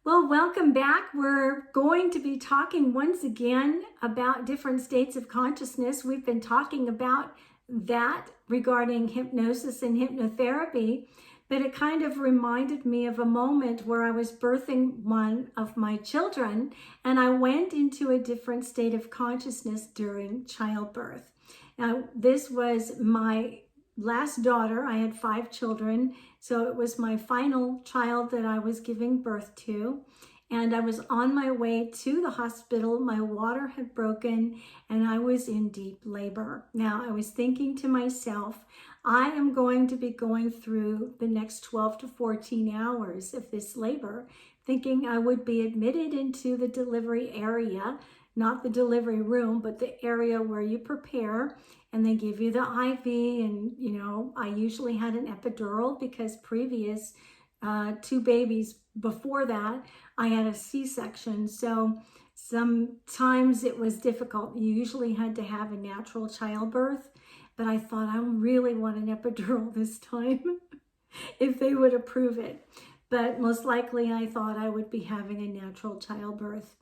Well, welcome back. We're going to be talking once again about different states of consciousness. We've been talking about that regarding hypnosis and hypnotherapy, but it kind of reminded me of a moment where I was birthing one of my children and I went into a different state of consciousness during childbirth. Now, this was my last daughter. I had 5 children, so it was my final child that I was giving birth to. And I was on my way to the hospital. My water had broken and I was in deep labor. Now, I was thinking to myself, I am going to be going through the next 12 to 14 hours of this labor, thinking I would be admitted into the delivery area, not the delivery room, but the area where you prepare and they give you the IV. And, I usually had an epidural because previous 2 babies before that, I had a C-section. So sometimes it was difficult. You usually had to have a natural childbirth, but I thought I really want an epidural this time if they would approve it. But most likely I thought I would be having a natural childbirth.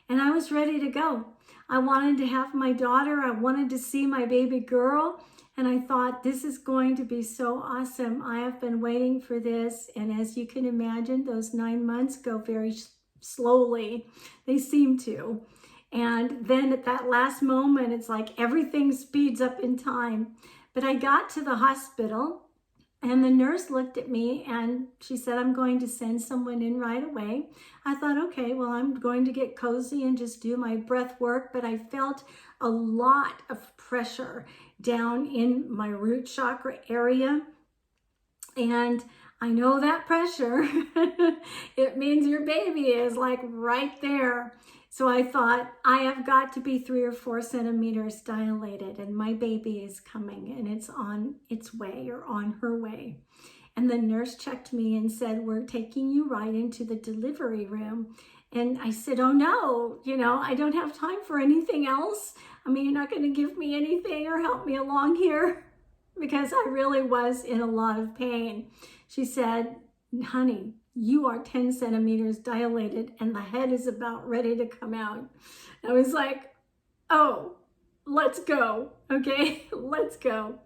And I was ready to go. I wanted to have my daughter. I wanted to see my baby girl. And I thought, this is going to be so awesome. I have been waiting for this. And as you can imagine, those 9 months go very slowly. They seem to. And then at that last moment, it's like everything speeds up in time. But I got to the hospital and the nurse looked at me and she said, I'm going to send someone in right away. I thought, okay, well, I'm going to get cozy and just do my breath work. But I felt a lot of pressure down in my root chakra area. And I know that pressure, it means your baby is like right there. So I thought, I have got to be 3 or 4 centimeters dilated and my baby is coming and it's on its way or on her way. And the nurse checked me and said, we're taking you right into the delivery room. And I said, oh no, I don't have time for anything else. I mean, you're not going to give me anything or help me along here, because I really was in a lot of pain. She said, honey, you are 10 centimeters dilated and the head is about ready to come out. I was like, oh, let's go. Okay, let's go.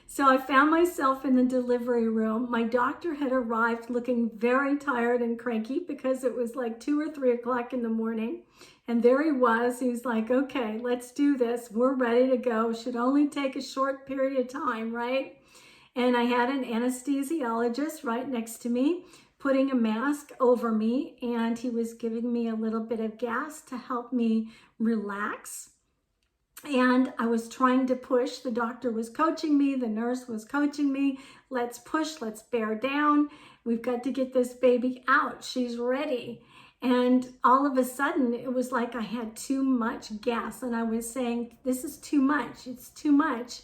So I found myself in the delivery room. My doctor had arrived looking very tired and cranky because it was like 2 or 3 o'clock in the morning. And there he was. He's like, okay, let's do this. We're ready to go. Should only take a short period of time, right? And I had an anesthesiologist right next to me, putting a mask over me, and he was giving me a little bit of gas to help me relax. And I was trying to push. The doctor was coaching me. The nurse was coaching me. Let's push. Let's bear down. We've got to get this baby out. She's ready. And all of a sudden, it was like I had too much gas. And I was saying, this is too much. It's too much.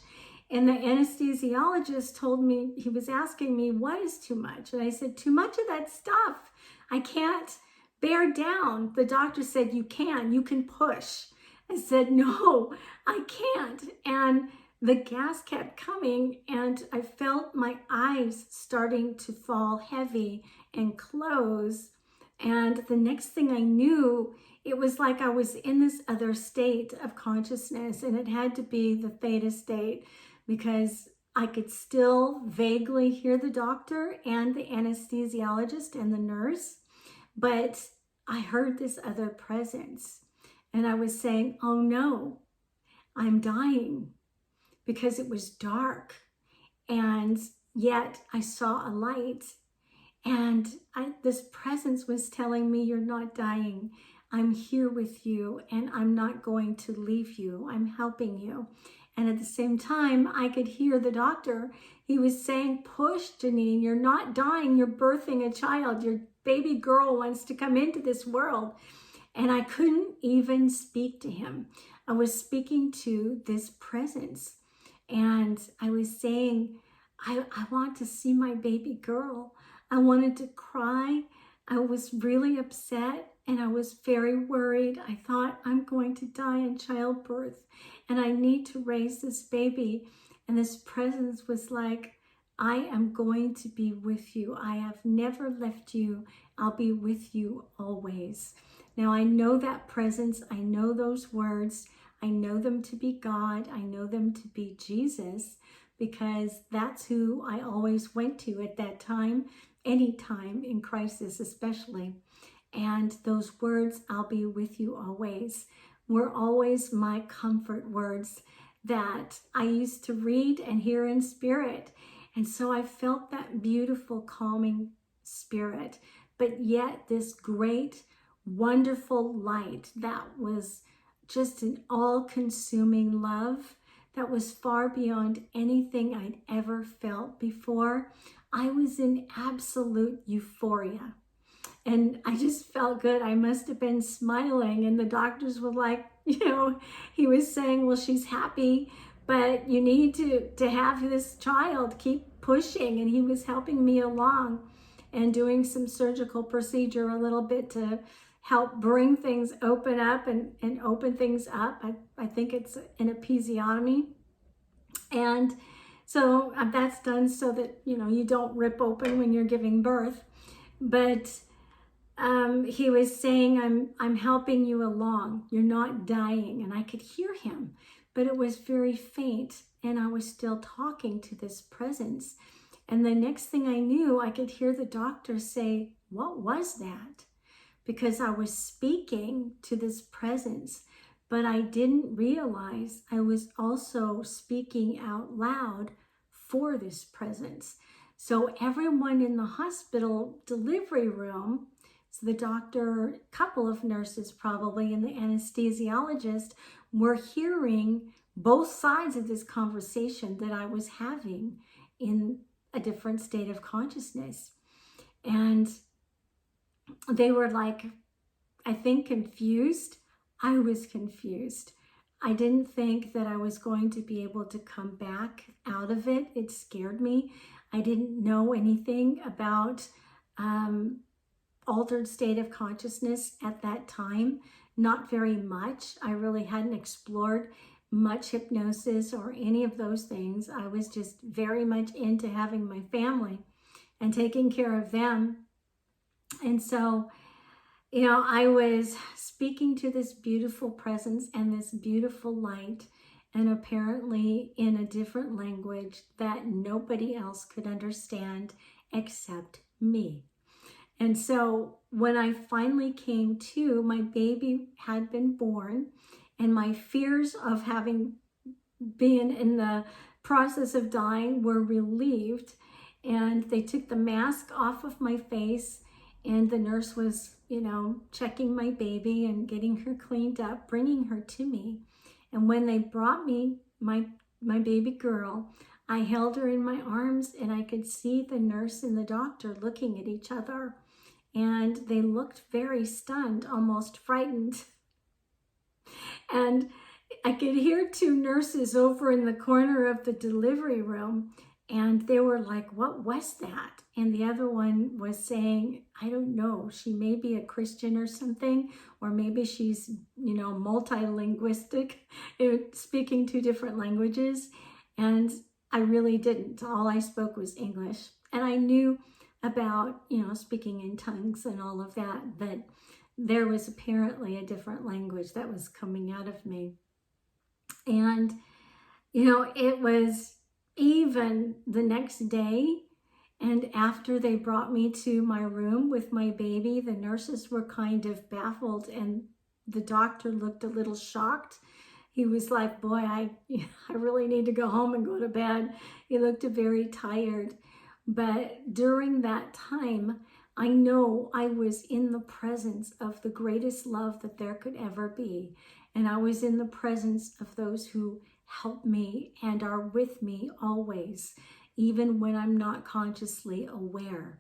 And the anesthesiologist told me, he was asking me, what is too much? And I said, too much of that stuff. I can't bear down. The doctor said, you can push. I said, no, I can't. And the gas kept coming and I felt my eyes starting to fall heavy and close. And the next thing I knew, it was like I was in this other state of consciousness, and it had to be the Theta state, because I could still vaguely hear the doctor and the anesthesiologist and the nurse, but I heard this other presence. And I was saying, oh no, I'm dying, because it was dark. And yet I saw a light. And this presence was telling me, you're not dying. I'm here with you and I'm not going to leave you. I'm helping you. And at the same time, I could hear the doctor. He was saying, push, Janine, you're not dying. You're birthing a child. Your baby girl wants to come into this world. And I couldn't even speak to him. I was speaking to this presence. And I was saying, I want to see my baby girl. I wanted to cry. I was really upset and I was very worried. I thought, I'm going to die in childbirth and I need to raise this baby. And this presence was like, I am going to be with you. I have never left you. I'll be with you always. Now I know that presence. I know those words. I know them to be God. I know them to be Jesus, because that's who I always went to at that time, anytime in crisis especially. And those words, I'll be with you always, were always my comfort words that I used to read and hear in spirit. And so I felt that beautiful, calming spirit, but yet this great, wonderful light that was just an all-consuming love that was far beyond anything I'd ever felt before. I was in absolute euphoria. And I just felt good. I must have been smiling. And the doctors were like, he was saying, well, she's happy, but you need to have this child, keep pushing. And he was helping me along and doing some surgical procedure a little bit to help bring things open up and open things up. I think it's an episiotomy. And so that's done so that, you don't rip open when you're giving birth. But he was saying, I'm helping you along. You're not dying. And I could hear him, but it was very faint. And I was still talking to this presence. And the next thing I knew, I could hear the doctor say, what was that? Because I was speaking to this presence, but I didn't realize I was also speaking out loud for this presence. So everyone in the hospital delivery room, so the doctor, a couple of nurses probably, and the anesthesiologist were hearing both sides of this conversation that I was having in a different state of consciousness. And they were like, I think confused. I was confused. I didn't think that I was going to be able to come back out of it. It scared me. I didn't know anything about altered state of consciousness at that time. Not very much. I really hadn't explored much hypnosis or any of those things. I was just very much into having my family and taking care of them. And so, I was speaking to this beautiful presence and this beautiful light, and apparently in a different language that nobody else could understand except me. And so when I finally came to, my baby had been born, and my fears of having been in the process of dying were relieved. And they took the mask off of my face, and the nurse was, checking my baby and getting her cleaned up, bringing her to me. And when they brought me my baby girl, I held her in my arms, and I could see the nurse and the doctor looking at each other. And they looked very stunned, almost frightened. And I could hear two nurses over in the corner of the delivery room, and they were like, what was that? And the other one was saying, I don't know, she may be a Christian or something, or maybe she's, multilinguistic, speaking two different languages. And I really didn't. All I spoke was English. And I knew about, speaking in tongues and all of that, but there was apparently a different language that was coming out of me. And, it was even the next day, and after they brought me to my room with my baby, the nurses were kind of baffled, and the doctor looked a little shocked. He was like, boy, I really need to go home and go to bed. He looked very tired. But during that time, I know I was in the presence of the greatest love that there could ever be. And I was in the presence of those who help me and are with me always, even when I'm not consciously aware.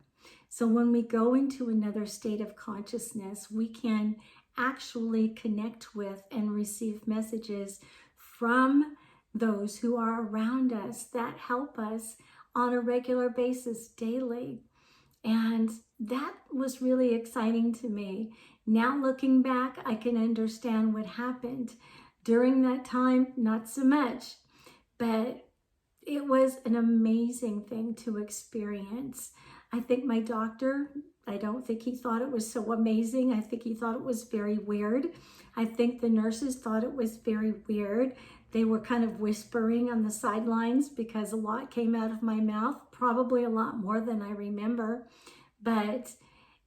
So when we go into another state of consciousness, we can actually connect with and receive messages from those who are around us that help us on a regular basis daily. And that was really exciting to me. Now looking back, I can understand what happened. During that time, not so much, but it was an amazing thing to experience. I think my doctor, I don't think he thought it was so amazing. I think he thought it was very weird. I think the nurses thought it was very weird. They were kind of whispering on the sidelines because a lot came out of my mouth, probably a lot more than I remember. But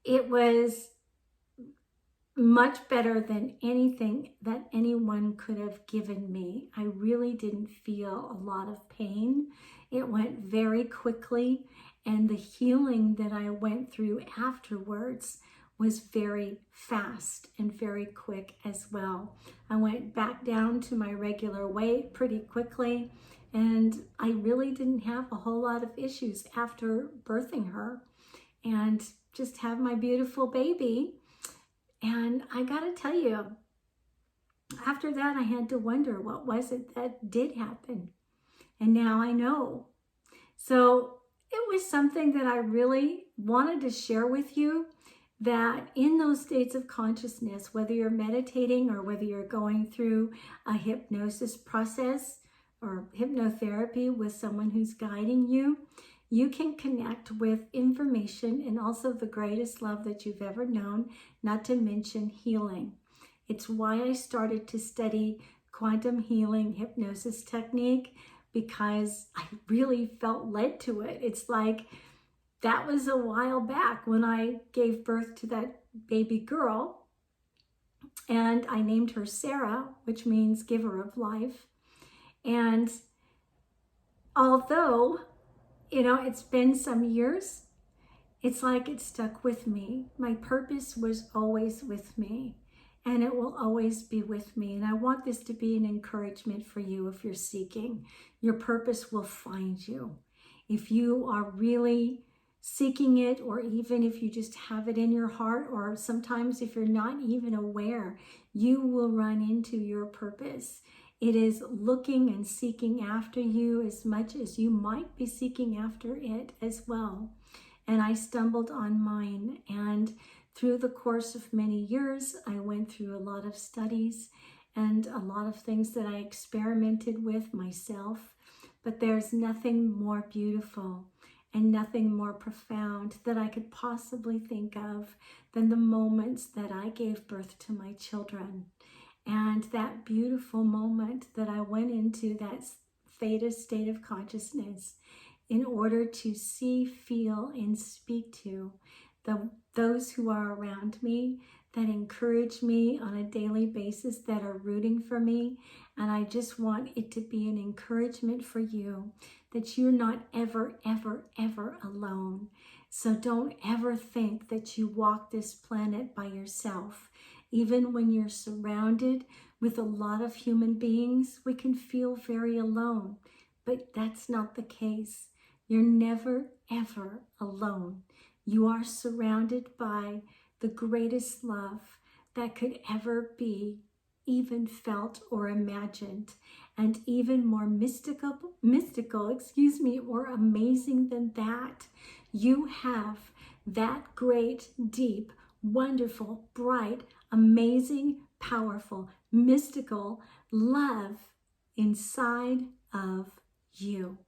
it was much better than anything that anyone could have given me. I really didn't feel a lot of pain. It went very quickly, and the healing that I went through afterwards was very fast and very quick as well. I went back down to my regular weight pretty quickly, and I really didn't have a whole lot of issues after birthing her and just have my beautiful baby. And I gotta tell you, after that, I had to wonder what was it that did happen. And now I know. So it was something that I really wanted to share with you, that in those states of consciousness, whether you're meditating or whether you're going through a hypnosis process or hypnotherapy with someone who's guiding you, you can connect with information and also the greatest love that you've ever known, not to mention healing. It's why I started to study quantum healing hypnosis technique, because I really felt led to it. It's like that was a while back when I gave birth to that baby girl, and I named her Sarah, which means giver of life. And although it's been some years, it's like it stuck with me. My purpose was always with me, and it will always be with me. And I want this to be an encouragement for you if you're seeking. Your purpose will find you. If you are really seeking it, or even if you just have it in your heart, or sometimes if you're not even aware, you will run into your purpose. It is looking and seeking after you as much as you might be seeking after it as well. And I stumbled on mine. And through the course of many years, I went through a lot of studies and a lot of things that I experimented with myself. But there's nothing more beautiful and nothing more profound that I could possibly think of than the moments that I gave birth to my children. And that beautiful moment that I went into that Theta state of consciousness in order to see, feel, and speak to those who are around me, that encourage me on a daily basis, that are rooting for me. And I just want it to be an encouragement for you that you're not ever, ever, ever alone. So don't ever think that you walk this planet by yourself. Even when you're surrounded with a lot of human beings, we can feel very alone, but that's not the case. You're never, ever alone. You are surrounded by the greatest love that could ever be even felt or imagined, and even more mystical, or amazing than that. You have that great, deep, wonderful, bright, amazing, powerful, mystical love inside of you.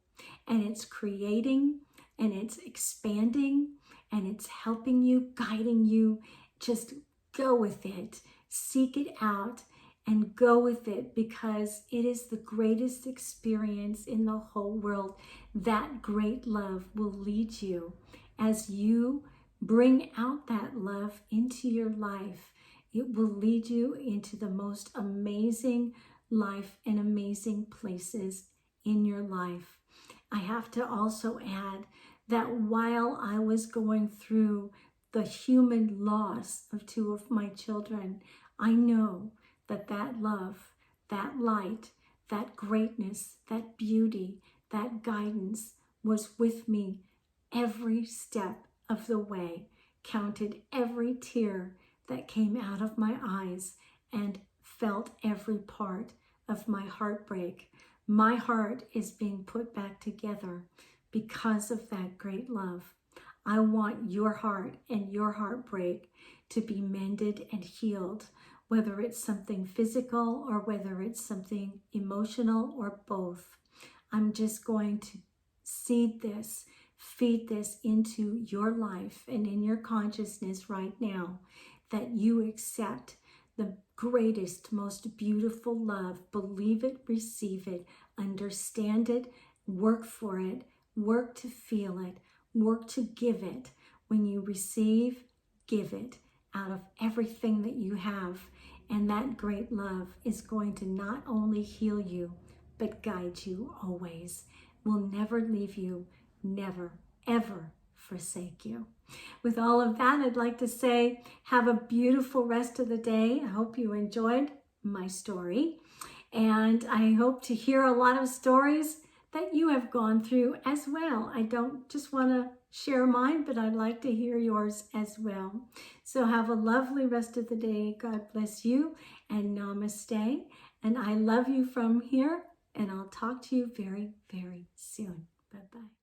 And it's creating, and it's expanding, and it's helping you, guiding you. Just go with it. Seek it out and go with it, because it is the greatest experience in the whole world. That great love will lead you as you bring out that love into your life. It will lead you into the most amazing life and amazing places in your life. I have to also add that while I was going through the human loss of two of my children, I know that that love, that light, that greatness, that beauty, that guidance was with me every step of the way, counted every tear that came out of my eyes, and felt every part of my heartbreak. My heart is being put back together because of that great love. I want your heart and your heartbreak to be mended and healed, whether it's something physical or whether it's something emotional or both. I'm just going to seed this, feed this into your life and in your consciousness right now, that you accept the greatest, most beautiful love. Believe it, receive it, understand it, work for it, work to feel it, work to give it. When you receive, give it out of everything that you have. And that great love is going to not only heal you, but guide you always. Will never leave you, never, ever forsake you. With all of that, I'd like to say, have a beautiful rest of the day. I hope you enjoyed my story. And I hope to hear a lot of stories that you have gone through as well. I don't just want to share mine, but I'd like to hear yours as well. So have a lovely rest of the day. God bless you, and namaste. And I love you from here, and I'll talk to you very, very soon. Bye-bye.